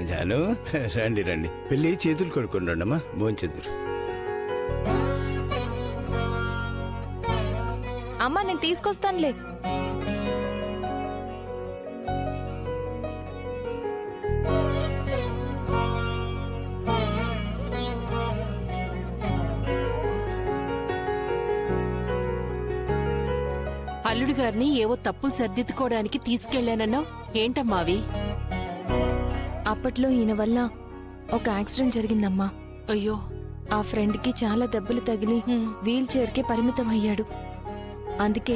జాను రండి రండి వెళ్ళి చేతులు కొడుకుని రండమ్మా భోంచెద్దురు. అమ్మా నేను తీసుకొస్తానులే. అల్లుడు గారిని ఏవో తప్పులు సర్దిద్దుకోవడానికి తీసుకెళ్లానన్నావు, ఏంటమ్మావి? అప్పట్లో ఈయన వల్ల ఒక యాక్సిడెంట్ జరిగిందమ్మా. అయ్యో, ఆ ఫ్రెండ్ కి చాలా దెబ్బలు తగిలి వీల్ చైర్ కే పరిమితం అయ్యాడు. అందుకే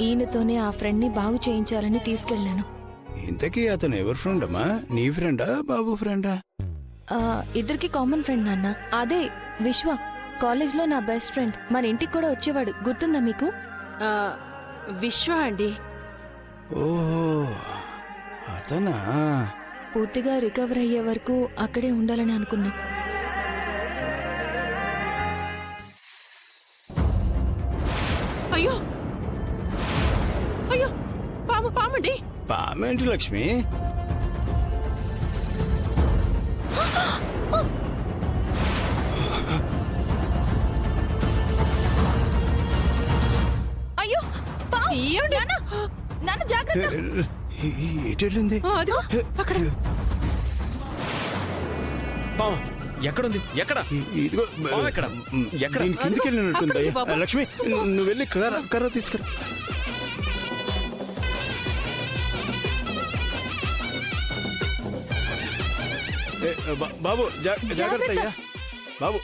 ఈయనతోనే ఆ ఫ్రెండ్ ని బాగు చేయించాలని తీసుకెళ్లాను. ఇంతకీ అతను ఎవరి ఫ్రెండ్ అమ్మా? నీ ఫ్రెండా బాబు ఫ్రెండా? ఇద్దరికి కామన్ ఫ్రెండ్ నాన్న. అదే విశ్వ, కాలేజ్ లో నా బెస్ట్ ఫ్రెండ్. మన ఇంటికి కూడా వచ్చేవాడు, గుర్తుందా మీకు? ఆ, విశ్వ అండి. ఓహో అతనా? పూర్తిగా రికవర్ అయ్యే వరకు అక్కడే ఉండాలని అనుకున్నా. అయ్యో అయ్యో, పామండి. పామేంటి లక్ష్మి? అయ్యో నాన్న జాగ్రత్త. ఎటెళ్ళింది? అక్కడ పాము ఎక్కడుంది? ఎక్కడ? ఇదిగో పాము ఎక్కడ? ఎక్కడ? దీని కిందికి వెళ్ళినట్టుంది. అక్కడికి బాబు. లక్ష్మి నువ్వు వెళ్ళి కర్ర తీసుకురా. బాబు జాగ్రత్త అయ్యా. బాబు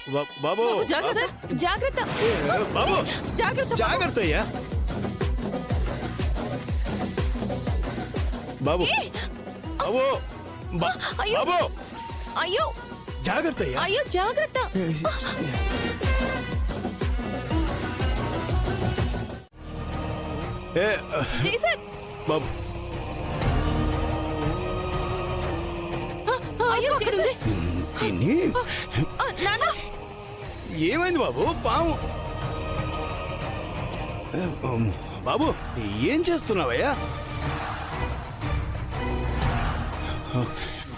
బాబు జాగ్రత్త జాగ్రత్త బాబు జాగ్రత్త జాగ్రత్త అయ్యా. బాబు బాబు అయ్యో. బాబు అయ్యో జాగ్రత్త అయ్యా. అయ్యో జాగ్రత్త. జైసర్ బాబు అయ్యో జైసర్. దీన్ని నాన్న ఏమైంది బాబు? పాము. బాబు ఏం చేస్తున్నావయ్యా?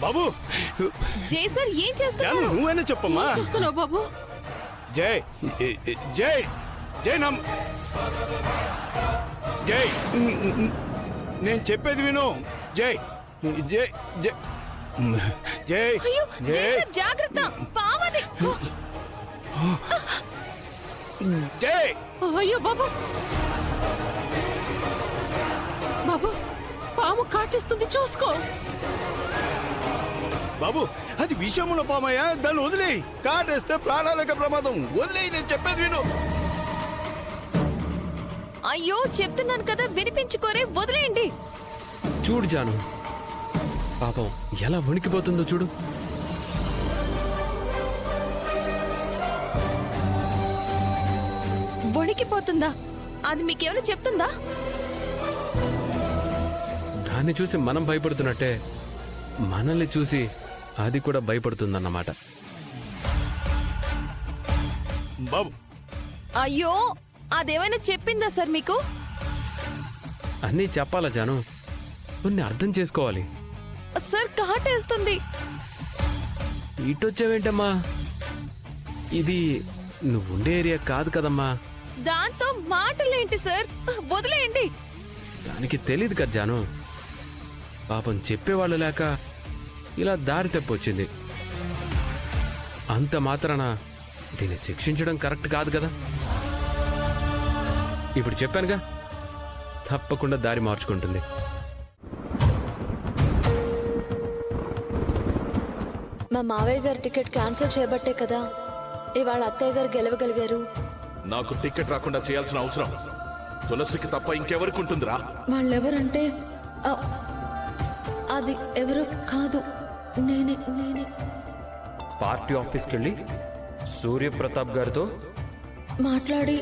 బాబు జైసర్ ఏం జాను, చేస్తున్నారు? నువ్వైనా చెప్పమ్మా. చూస్తున్నావు బాబు? జై జై జై నమ్ జై నేను చెప్పేది విను. జై జై జై జై అయ్యో జై జైసర్ జాగ్రత్త, పామది. జై. అయ్యో బాబు, బాబు పాము కాటేస్తుంది, చూసుకో. బాబు అది విషముల పామయ్యా, దాన్ని వదిలేయి. కాటేస్తే ప్రాణాలకు ప్రమాదం. వదిలేయి, నేను చెప్పేది విను. అయ్యో చెప్తున్నాను కదా, వినిపించుకోరే, వదిలేయండి. చూడు జాను, పాపం ఎలా వణికిపోతుందో చూడు. వణికిపోతుందా? అది మీకేమైనా చెప్తుందా? దాన్ని చూసి మనం భయపడుతున్నట్టే మనల్ని చూసి అది కూడా భయపడుతుందన్నమాట. బాబు అయ్యో అదేమైనా చెప్పిందా సార్ మీకు? అన్నీ చెప్పాలా జాను? కొన్ని అర్థం చేసుకోవాలి. సార్ కాటేస్తుంది. ఇటొచ్చావేంటమ్మా? ఇది నువ్వుండే ఏరియా కాదు కదమ్మా. దాంతో మాటలేంటి సార్, వదిలేయండి. దానికి తెలీదు కదా జాను. పాపం చెప్పేవాళ్ళు లేక ఇలా దారి తప్పొచ్చింది. అంత మాత్రాన దీన్ని శిక్షించడం కరెక్ట్ కాదు కదా. ఇప్పుడు చెప్పానుగా, తప్పకుండా దారి మార్చుకుంటుంది. మా మావయ్య గారి టికెట్ క్యాన్సిల్ చేయబట్టే కదా ఇవాళ అత్తయ్య గారు గెలవగలిగారు. నాకు టికెట్ రాకుండా చేయాల్సిన అవసరం తులసికి తప్ప ఇంకెవరికి ఉంటుందిరా? వాళ్ళెవరంటే అది ఎవరు కాదు, నేనే. పార్టీ ఆఫీస్కి వెళ్ళి సూర్యప్రతాప్ గారితో మాట్లాడి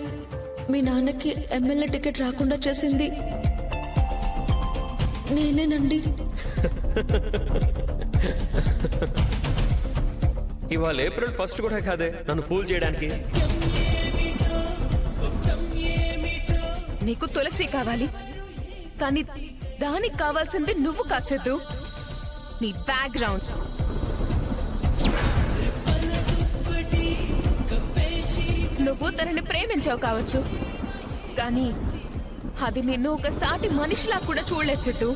మీ నాన్నకి ఎమ్మెల్యే టికెట్ రాకుండా చేసింది నేనేనండి. ఇవాళ ఏప్రిల్ 1 కూడా కాదే నన్ను ఫూల్ చేయడానికి. నీకు తులసి కావాలి, కానీ దానికి కావాల్సింది నువ్వు కాసేదు. నీ బ్యాక్గ్రౌండ్, నువ్వు తనని ప్రేమించావు కావచ్చు, కానీ అది నిన్ను ఒక సాటి మనిషిలా కూడా చూడలేదు సిద్ధు.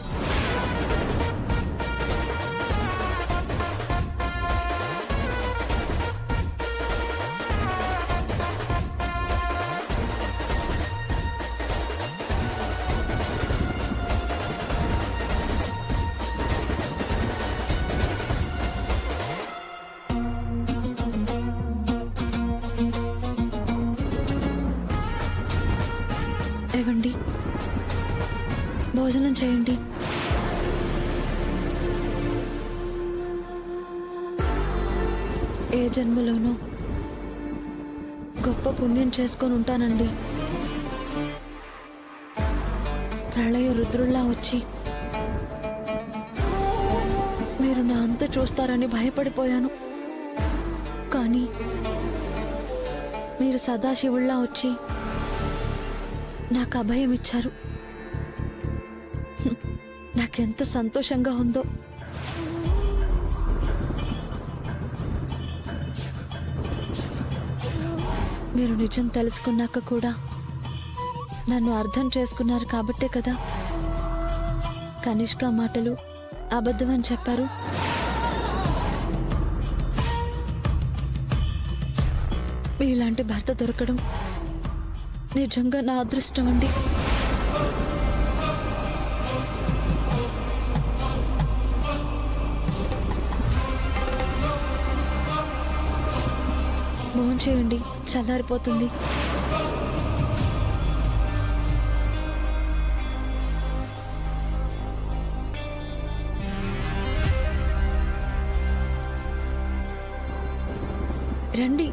ఏవండి, భోజనం చేయండి. ఏ జన్మలోనూ గొప్ప పుణ్యం చేసుకొని ఉంటానండి. ప్రళయ రుద్రుల్లా వచ్చి మీరు నా అంత చూస్తారని భయపడిపోయాను. కానీ మీరు సదాశివుల్లా వచ్చి నాకు అభయం ఇచ్చారు. నాకెంత సంతోషంగా ఉందో. మీరు నిజం తెలుసుకున్నాక కూడా నన్ను అర్థం చేసుకున్నారు కాబట్టే కదా కనిష్క మాటలు అబద్ధమని చెప్పారు. ఇలాంటి భర్త దొరకడం నిజంగా నా అదృష్టం అండి. భోంచేయండి, చల్లారిపోతుంది. రండి.